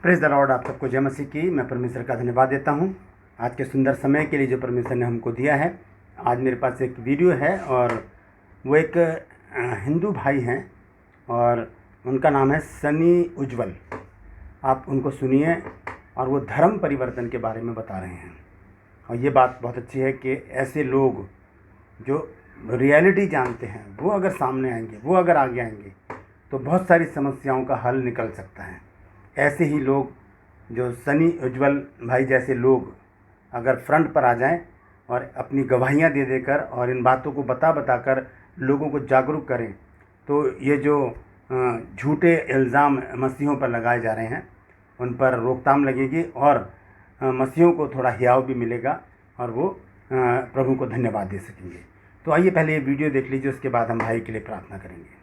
Praise the Lord. आप सबको जय मसीह की। मैं परमेश्वर का धन्यवाद देता हूँ आज के सुंदर समय के लिए जो परमेश्वर ने हमको दिया है। आज मेरे पास एक वीडियो है और वो एक हिंदू भाई हैं और उनका नाम है सनी उज्ज्वल। आप उनको सुनिए और वो धर्म परिवर्तन के बारे में बता रहे हैं। और ये बात बहुत अच्छी है कि ऐसे लोग जो रियलिटी जानते हैं वो अगर सामने आएंगे, वो अगर आगे आएंगे तो बहुत सारी समस्याओं का हल निकल सकता है। ऐसे ही लोग जो सनी उज्ज्वल भाई जैसे लोग अगर फ्रंट पर आ जाएं और अपनी गवाहियां दे देकर और इन बातों को बता कर लोगों को जागरूक करें तो ये जो झूठे इल्ज़ाम मसीहों पर लगाए जा रहे हैं उन पर रोकथाम लगेगी और मसीहों को थोड़ा हियाव भी मिलेगा और वो प्रभु को धन्यवाद दे सकेंगे। तो आइए पहले ये वीडियो देख लीजिए, उसके बाद हम भाई के लिए प्रार्थना करेंगे।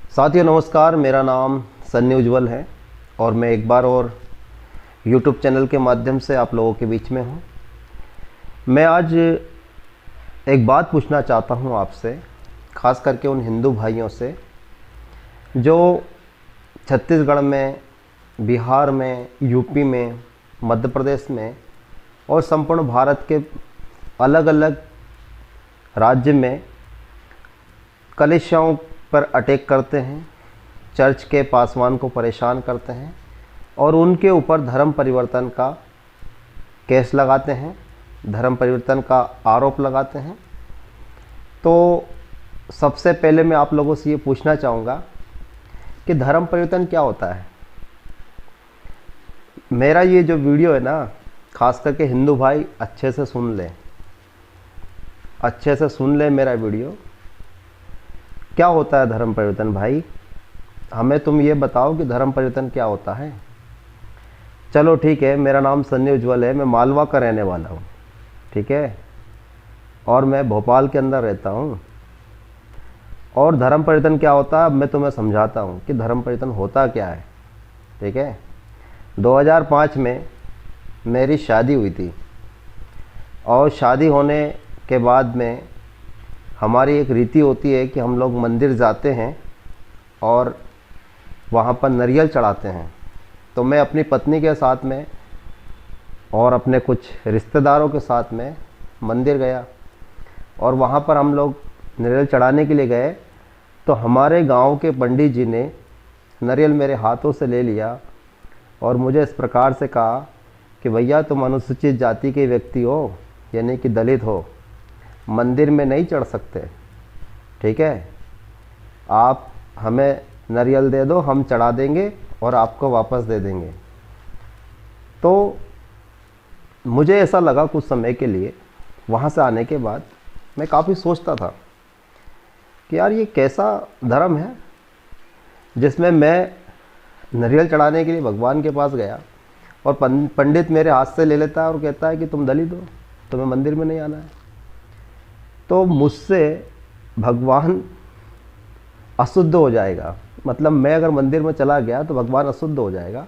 साथियों नमस्कार, मेरा नाम सन्नी उज्ज्वल है और मैं एक बार और YouTube चैनल के माध्यम से आप लोगों के बीच में हूँ। मैं आज एक बात पूछना चाहता हूँ आपसे, ख़ास करके उन हिंदू भाइयों से जो छत्तीसगढ़ में, बिहार में, यूपी में, मध्य प्रदेश में और संपूर्ण भारत के अलग अलग राज्य में कलीसियाओं पर अटैक करते हैं, चर्च के पासवान को परेशान करते हैं और उनके ऊपर धर्म परिवर्तन का केस लगाते हैं, धर्म परिवर्तन का आरोप लगाते हैं। तो सबसे पहले मैं आप लोगों से ये पूछना चाहूँगा कि धर्म परिवर्तन क्या होता है। मेरा ये जो वीडियो है ना, खास करके हिंदू भाई अच्छे से सुन लें, अच्छे से सुन लें मेरा वीडियो। क्या होता है धर्म परिवर्तन भाई? हमें तुम ये बताओ कि धर्म परिवर्तन क्या होता है। चलो ठीक है, मेरा नाम सन्नी उज्ज्वल है, मैं मालवा का रहने वाला हूँ, ठीक है, और मैं भोपाल के अंदर रहता हूँ। और धर्म परिवर्तन क्या होता है अब मैं तुम्हें समझाता हूँ कि धर्म परिवर्तन होता क्या है, ठीक है। 2005 में मेरी शादी हुई थी और शादी होने के बाद में हमारी एक रीति होती है कि हम लोग मंदिर जाते हैं और वहाँ पर नारियल चढ़ाते हैं। तो मैं अपनी पत्नी के साथ में और अपने कुछ रिश्तेदारों के साथ में मंदिर गया और वहाँ पर हम लोग नारियल चढ़ाने के लिए गए। तो हमारे गांव के पंडित जी ने नारियल मेरे हाथों से ले लिया और मुझे इस प्रकार से कहा कि भैया तुम अनुसूचित जाति के व्यक्ति हो, यानी कि दलित हो, मंदिर में नहीं चढ़ सकते, ठीक है। आप हमें नारियल दे दो, हम चढ़ा देंगे और आपको वापस दे देंगे। तो मुझे ऐसा लगा कुछ समय के लिए, वहाँ से आने के बाद मैं काफ़ी सोचता था कि यार ये कैसा धर्म है जिसमें मैं नारियल चढ़ाने के लिए भगवान के पास गया और पंडित मेरे हाथ से ले लेता है और कहता है कि तुम दलित हो, तुम्हें मंदिर में नहीं आना है। तो मुझसे भगवान अशुद्ध हो जाएगा, मतलब मैं अगर मंदिर में चला गया तो भगवान अशुद्ध हो जाएगा।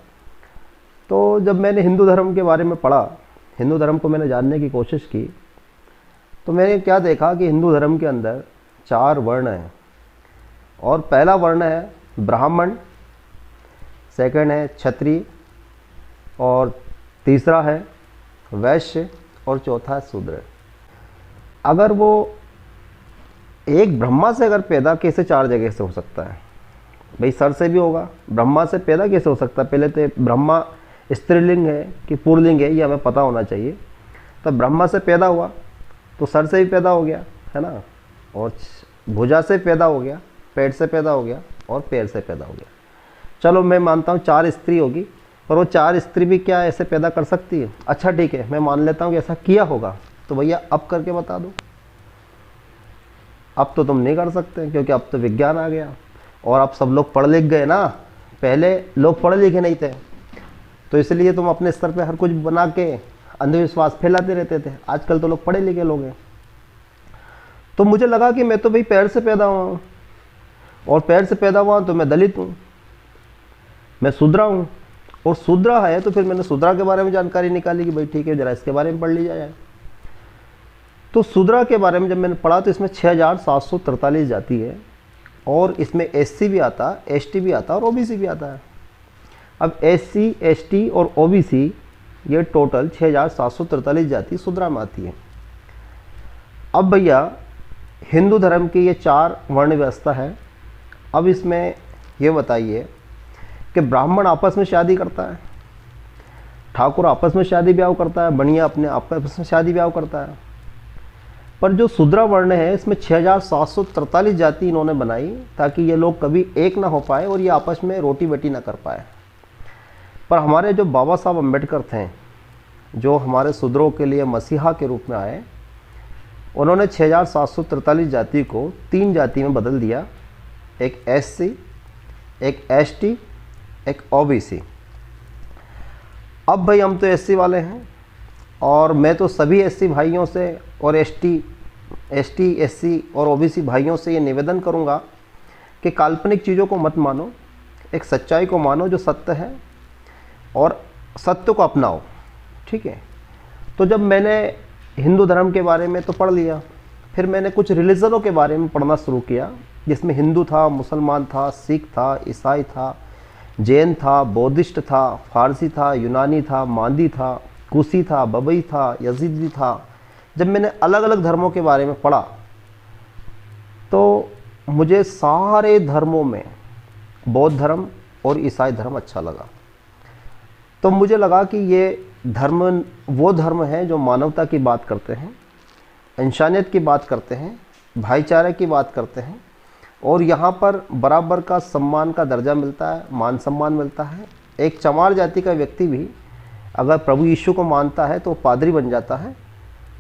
तो जब मैंने हिंदू धर्म के बारे में पढ़ा, हिंदू धर्म को मैंने जानने की कोशिश की, तो मैंने क्या देखा कि हिंदू धर्म के अंदर 4 वर्ण हैं। और पहला वर्ण है ब्राह्मण, सेकंड है क्षत्रिय, और तीसरा है वैश्य, और चौथा है शूद्र। अगर वो एक ब्रह्मा से अगर पैदा कैसे 4 जगह से हो सकता है भाई? सर से भी होगा, ब्रह्मा से पैदा कैसे हो सकता है? पहले तो ब्रह्मा स्त्रीलिंग है कि पुल्लिंग है ये हमें पता होना चाहिए। तो ब्रह्मा से पैदा हुआ तो सर से भी पैदा हो गया, है ना, और भुजा से पैदा हो गया, पेट से पैदा हो गया और पैर से पैदा हो गया। चलो मैं मानता हूँ 4 स्त्री होगी, पर वो 4 स्त्री भी क्या ऐसे पैदा कर सकती है? अच्छा ठीक है, मैं मान लेता हूँ कि ऐसा किया होगा। तो भैया अब करके बता दो। अब तो तुम नहीं कर सकते क्योंकि अब तो विज्ञान आ गया और अब सब लोग पढ़ लिख गए ना। पहले लोग पढ़े लिखे नहीं थे तो इसलिए तुम अपने स्तर पे हर कुछ बना के अंधविश्वास फैलाते रहते थे। आजकल तो लोग पढ़े लिखे लोग हैं। तो मुझे लगा कि मैं तो भाई पैर से पैदा हुआ हूँ और पैर से पैदा हुआ तो मैं दलित हूँ, मैं शूद्रा हूँ। और शूद्रा है तो फिर मैंने शूद्रा के बारे में जानकारी निकाली कि भाई ठीक है, जरा इसके बारे में पढ़ ली जाए। तो शूद्रा के बारे में जब मैंने पढ़ा तो इसमें 6743 जाति है और इसमें SC भी आता है, ST भी आता है और OBC भी आता है। अब SC ST और OBC ये टोटल 6743 जाति शूद्रा में आती है। अब भैया हिंदू धर्म की ये 4 वर्ण व्यवस्था है। अब इसमें ये बताइए कि ब्राह्मण आपस में शादी करता है, ठाकुर आपस में शादी ब्याह करता है, बनिया अपने आपस में शादी ब्याह करता है, पर जो शूद्रा वर्ण है इसमें 6743 जाति इन्होंने बनाई ताकि ये लोग कभी एक ना हो पाए और ये आपस में रोटी बेटी ना कर पाए। पर हमारे जो बाबा साहब अम्बेडकर थे, जो हमारे शूद्रों के लिए मसीहा के रूप में आए, उन्होंने 6743 जाति को 3 जाति में बदल दिया, एक SC, एक ST, एक OBC। अब भाई हम तो SC वाले हैं और मैं तो सभी SC भाइयों से और ST, SC और OBC भाइयों से ये निवेदन करूँगा कि काल्पनिक चीज़ों को मत मानो, एक सच्चाई को मानो जो सत्य है और सत्य को अपनाओ, ठीक है। तो जब मैंने हिंदू धर्म के बारे में तो पढ़ लिया, फिर मैंने कुछ रिलीजनों के बारे में पढ़ना शुरू किया, जिसमें हिंदू था, मुसलमान था, सिख था, ईसाई था, जैन था, बौद्धिस्ट था, फारसी था, यूनानी था, मांदी था, कुशी था, बबई था, यजीदी था। जब मैंने अलग अलग धर्मों के बारे में पढ़ा तो मुझे सारे धर्मों में बौद्ध धर्म और ईसाई धर्म अच्छा लगा। तो मुझे लगा कि ये धर्म वो धर्म है जो मानवता की बात करते हैं, इंसानियत की बात करते हैं, भाईचारे की बात करते हैं और यहाँ पर बराबर का सम्मान का दर्जा मिलता है, मान सम्मान मिलता है। एक चमार जाति का व्यक्ति भी अगर प्रभु यीशु को मानता है तो पादरी बन जाता है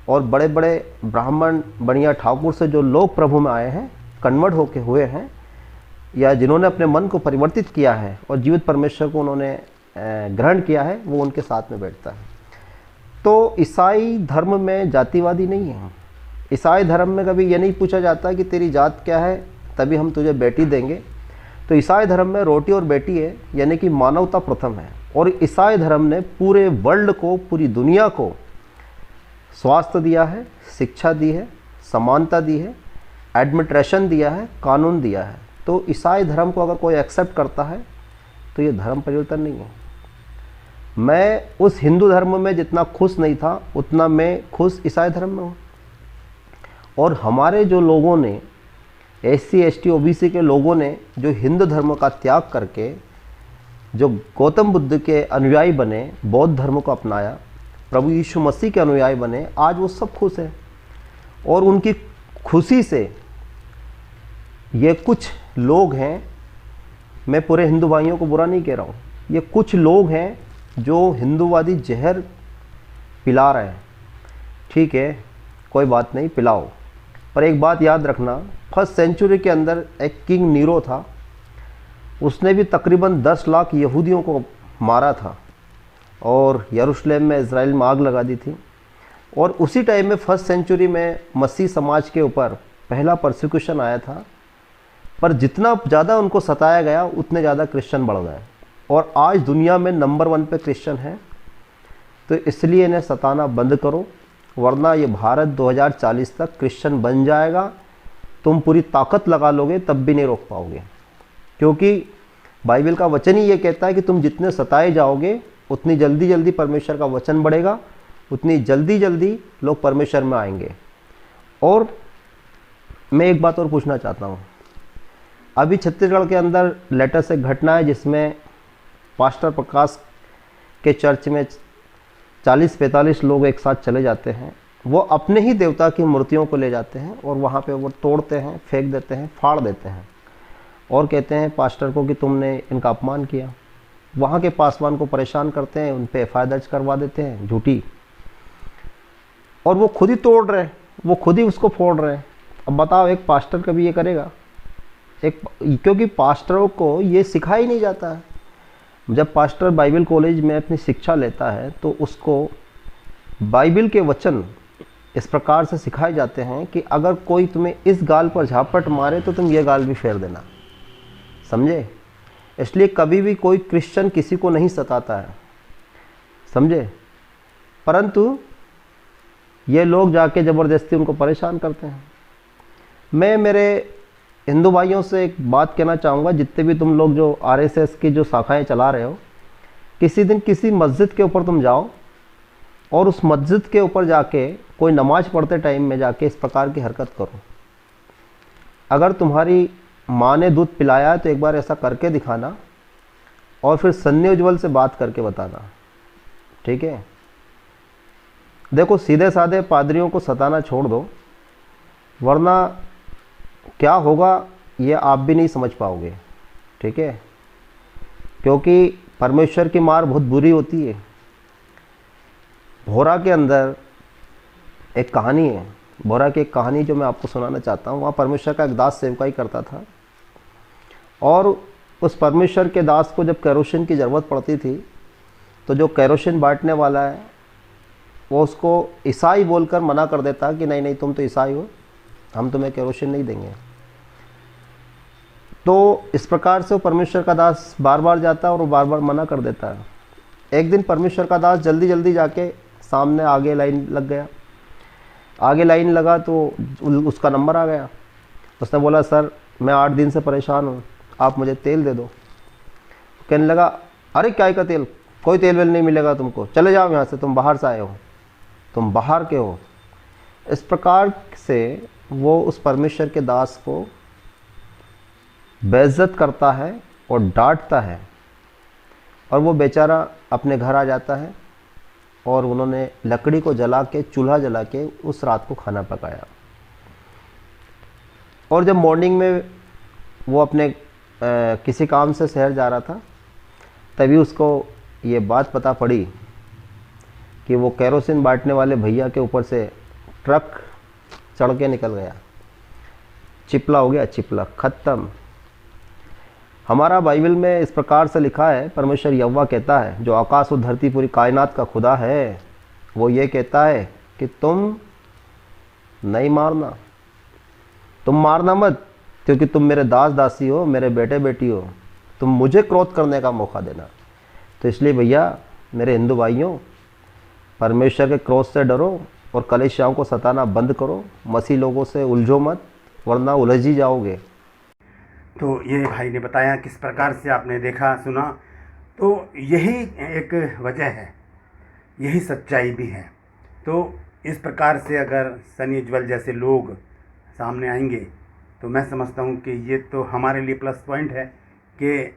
और बड़े बड़े ब्राह्मण बनिया ठाकुर से जो लोग प्रभु में आए हैं, कन्वर्ट होके हुए हैं या जिन्होंने अपने मन को परिवर्तित किया है और जीवित परमेश्वर को उन्होंने ग्रहण किया है, वो उनके साथ में बैठता है। तो ईसाई धर्म में जातिवादी नहीं है। ईसाई धर्म में कभी ये नहीं पूछा जाता कि तेरी जात क्या है तभी हम तुझे बेटी देंगे। तो ईसाई धर्म में रोटी और बेटी है, यानी कि मानवता प्रथम है। और ईसाई धर्म ने पूरे वर्ल्ड को, पूरी दुनिया को स्वास्थ्य दिया है, शिक्षा दी है, समानता दी है, एडमिनिस्ट्रेशन दिया है, कानून दिया है। तो ईसाई धर्म को अगर कोई एक्सेप्ट करता है तो ये धर्म परिवर्तन नहीं है। मैं उस हिंदू धर्म में जितना खुश नहीं था उतना मैं खुश ईसाई धर्म में हूँ। और हमारे जो लोगों ने SC ST OBC के लोगों ने जो हिंदू धर्म का त्याग करके जो गौतम बुद्ध के अनुयायी बने, बौद्ध धर्म को अपनाया, प्रभु यीशु मसीह के अनुयायी बने, आज वो सब खुश हैं। और उनकी खुशी से ये कुछ लोग हैं, मैं पूरे हिंदू भाइयों को बुरा नहीं कह रहा हूँ, ये कुछ लोग हैं जो हिंदूवादी जहर पिला रहे हैं, ठीक है, कोई बात नहीं, पिलाओ। पर एक बात याद रखना, 1st सेंचुरी के अंदर एक किंग नीरो था, उसने भी तकरीबन 10 लाख यहूदियों को मारा था और यरूशलेम में, इज़राइल में आग लगा दी थी। और उसी टाइम में 1st सेंचुरी में मसीह समाज के ऊपर पहला परसिक्यूशन आया था। पर जितना ज़्यादा उनको सताया गया उतने ज़्यादा क्रिश्चियन बढ़ गए और आज दुनिया में नंबर 1 पे क्रिश्चियन है। तो इसलिए इन्हें सताना बंद करो, वरना ये भारत 2040 तक क्रिश्चियन बन जाएगा। तुम पूरी ताकत लगा लोगे तब भी नहीं रोक पाओगे, क्योंकि बाइबल का वचन ही ये कहता है कि तुम जितने सताए जाओगे उतनी जल्दी जल्दी परमेश्वर का वचन बढ़ेगा, उतनी जल्दी जल्दी लोग परमेश्वर में आएंगे। और मैं एक बात और पूछना चाहता हूँ, अभी छत्तीसगढ़ के अंदर लेटेस्ट एक घटना है जिसमें पास्टर प्रकाश के चर्च में 40-45 लोग एक साथ चले जाते हैं। वो अपने ही देवता की मूर्तियों को ले जाते हैं और वहाँ पे वो तोड़ते हैं, फेंक देते हैं, फाड़ देते हैं और कहते हैं पास्टर को कि तुमने इनका अपमान किया। वहाँ के पासवान को परेशान करते हैं, उन पे FIR दर्ज करवा देते हैं झूठी, और वो खुद ही तोड़ रहे हैं, वो खुद ही उसको फोड़ रहे हैं। अब बताओ एक पास्टर कभी ये करेगा? क्योंकि पास्टरों को ये सिखाया ही नहीं जाता है। जब पास्टर बाइबल कॉलेज में अपनी शिक्षा लेता है तो उसको बाइबल के वचन इस प्रकार से सिखाए जाते हैं कि अगर कोई तुम्हें इस गाल पर झापट मारे तो तुम ये गाल भी फेर देना, समझे? इसलिए कभी भी कोई क्रिश्चियन किसी को नहीं सताता है, समझे? परंतु ये लोग जाके ज़बरदस्ती उनको परेशान करते हैं। मैं मेरे हिंदू भाइयों से एक बात कहना चाहूँगा, जितने भी तुम लोग जो RSS की जो शाखाएं चला रहे हो, किसी दिन किसी मस्जिद के ऊपर तुम जाओ और उस मस्जिद के ऊपर जाके कोई नमाज पढ़ते टाइम में जाके इस प्रकार की हरकत करो। अगर तुम्हारी माँ ने दूध पिलाया है तो एक बार ऐसा करके दिखाना और फिर सन्नी उज्ज्वल से बात करके बताना, ठीक है। देखो, सीधे साधे पादरियों को सताना छोड़ दो, वरना क्या होगा ये आप भी नहीं समझ पाओगे, ठीक है। क्योंकि परमेश्वर की मार बहुत बुरी होती है। भोरा के अंदर एक कहानी है, भोरा की एक कहानी जो मैं आपको सुनाना चाहता हूँ। वहाँ परमेश्वर का एक दास सेवकाई करता था और उस परमेश्वर के दास को जब केरोसिन की ज़रूरत पड़ती थी तो जो केरोसिन बांटने वाला है वो उसको ईसाई बोलकर मना कर देता कि नहीं नहीं, तुम तो ईसाई हो, हम तुम्हें केरोसिन नहीं देंगे। तो इस प्रकार से वो परमेश्वर का दास बार बार जाता है और वो बार बार मना कर देता है। एक दिन परमेश्वर का दास जल्दी जल्दी जाके सामने आगे लाइन लग गया। आगे लाइन लगा तो उसका नंबर आ गया। उसने बोला, सर मैं 8 दिन से परेशान हूँ, आप मुझे तेल दे दो। कहने लगा, अरे क्या का तेल, कोई तेल वेल नहीं मिलेगा तुमको, चले जाओ यहाँ से, तुम बाहर से आए हो, तुम बाहर के हो। इस प्रकार से वो उस परमेश्वर के दास को बेइज्जत करता है और डांटता है और वो बेचारा अपने घर आ जाता है और उन्होंने लकड़ी को जला के, चूल्हा जला के उस रात को खाना पकाया। और जब मॉर्निंग में वो अपने किसी काम से शहर जा रहा था, तभी उसको ये बात पता पड़ी कि वो केरोसिन बांटने वाले भैया के ऊपर से ट्रक चढ़ के निकल गया। चिपला हो गया, चिपला, ख़त्म। हमारा बाइबल में इस प्रकार से लिखा है, परमेश्वर यहोवा कहता है, जो आकाश और धरती पूरी कायनात का खुदा है, वो ये कहता है कि तुम नहीं मारना, तुम मारना मत, क्योंकि तुम मेरे दास दासी हो, मेरे बेटे बेटी हो, तुम मुझे क्रोध करने का मौका देना। तो इसलिए भैया, मेरे हिंदू भाइयों, परमेश्वर के क्रोध से डरो और कलीसियाओं को सताना बंद करो। मसीह लोगों से उलझो मत, वरना उलझ ही जाओगे। तो ये भाई ने बताया किस प्रकार से आपने देखा सुना। तो यही एक वजह है, यही सच्चाई भी है। तो इस प्रकार से अगर सनी उज्ज्वल जैसे लोग सामने आएंगे तो मैं समझता हूँ कि ये तो हमारे लिए प्लस पॉइंट है कि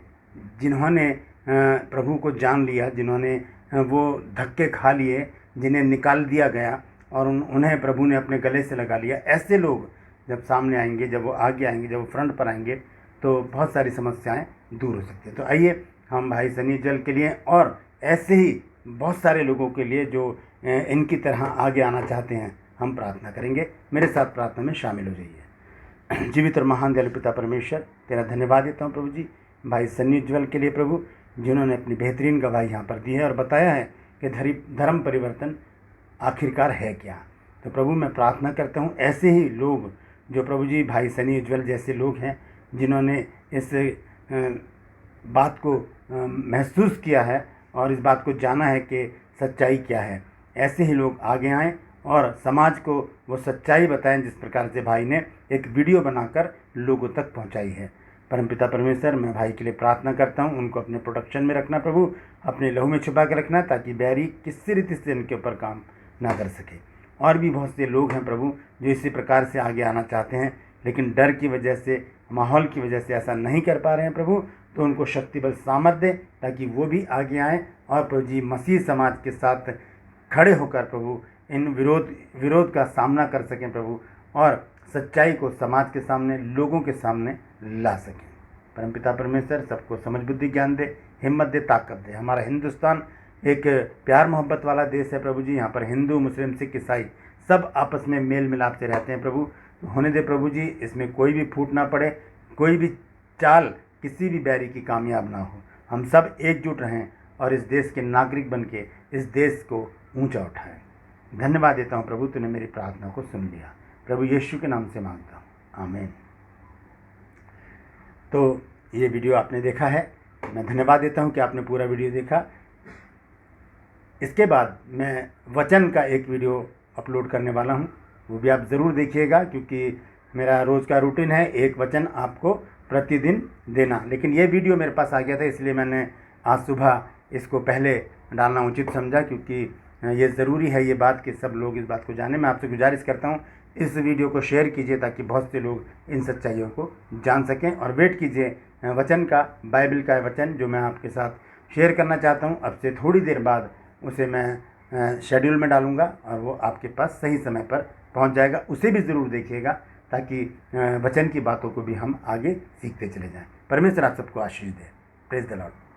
जिन्होंने प्रभु को जान लिया, जिन्होंने वो धक्के खा लिए, जिन्हें निकाल दिया गया और उन्हें प्रभु ने अपने गले से लगा लिया, ऐसे लोग जब सामने आएंगे, जब वो आगे आएंगे, जब वो फ्रंट पर आएंगे, तो बहुत सारी समस्याएं दूर हो सकती हैं। तो आइए हम भाई सनी उज्ज्वल के लिए और ऐसे ही बहुत सारे लोगों के लिए जो इनकी तरह आगे आना चाहते हैं, हम प्रार्थना करेंगे। मेरे साथ प्रार्थना में शामिल हो जाइए। जीवित और महान दयालु पिता परमेश्वर, तेरा धन्यवाद देता हूँ प्रभु जी, भाई सनी उज्ज्वल के लिए प्रभु, जिन्होंने अपनी बेहतरीन गवाही यहाँ पर दी है और बताया है कि धर्म परिवर्तन आखिरकार है क्या। तो प्रभु मैं प्रार्थना करता हूँ ऐसे ही लोग जो प्रभु जी भाई सनी उज्ज्वल जैसे लोग हैं, जिन्होंने इस बात को महसूस किया है और इस बात को जाना है कि सच्चाई क्या है, ऐसे ही लोग आगे आएँ और समाज को वो सच्चाई बताएं जिस प्रकार से भाई ने एक वीडियो बनाकर लोगों तक पहुंचाई है। परमपिता परमेश्वर, मैं भाई के लिए प्रार्थना करता हूं, उनको अपने प्रोटेक्शन में रखना प्रभु, अपने लहू में छुपा कर रखना, ताकि बैरी किसी रीति से इनके ऊपर काम ना कर सके। और भी बहुत से लोग हैं प्रभु जो इसी प्रकार से आगे आना चाहते हैं, लेकिन डर की वजह से, माहौल की वजह से ऐसा नहीं कर पा रहे हैं प्रभु। तो उनको शक्ति बल सामर्थ्य दे ताकि वो भी आगे आएँ और प्रभु जी मसीह समाज के साथ खड़े होकर प्रभु इन विरोध का सामना कर सकें प्रभु, और सच्चाई को समाज के सामने, लोगों के सामने ला सकें। परमपिता परमेश्वर सबको समझ बुद्धि ज्ञान दे, हिम्मत दे, ताकत दे। हमारा हिंदुस्तान एक प्यार मोहब्बत वाला देश है प्रभु जी, यहाँ पर हिंदू, मुस्लिम, सिख, ईसाई सब आपस में मेल मिलाप से रहते हैं प्रभु। होने दे प्रभु जी, इसमें कोई भी फूट ना पड़े, कोई भी चाल किसी भी बैरी की कामयाब ना हो। हम सब एकजुट रहें और इस देश के नागरिक बन के इस देश को ऊंचा उठाएं। धन्यवाद देता हूँ प्रभु, तूने मेरी प्रार्थना को सुन लिया। प्रभु यीशु के नाम से मांगता हूँ, आमीन। तो ये वीडियो आपने देखा है, मैं धन्यवाद देता हूँ कि आपने पूरा वीडियो देखा। इसके बाद मैं वचन का एक वीडियो अपलोड करने वाला हूँ, वो भी आप ज़रूर देखिएगा, क्योंकि मेरा रोज़ का रूटीन है एक वचन आपको प्रतिदिन देना। लेकिन ये वीडियो मेरे पास आ गया था, इसलिए मैंने आज सुबह इसको पहले डालना उचित समझा, क्योंकि ये ज़रूरी है ये बात कि सब लोग इस बात को जाने। मैं आपसे गुजारिश करता हूँ इस वीडियो को शेयर कीजिए ताकि बहुत से लोग इन सच्चाइयों को जान सकें। और वेट कीजिए वचन का, बाइबल का वचन जो मैं आपके साथ शेयर करना चाहता हूँ। अब से थोड़ी देर बाद उसे मैं शेड्यूल में डालूँगा और वो आपके पास सही समय पर पहुँच जाएगा। उसे भी ज़रूर देखिएगा ताकि वचन की बातों को भी हम आगे सीखते चले जाएं। परमेश्वर आप सबको आशीष दे। Praise the Lord.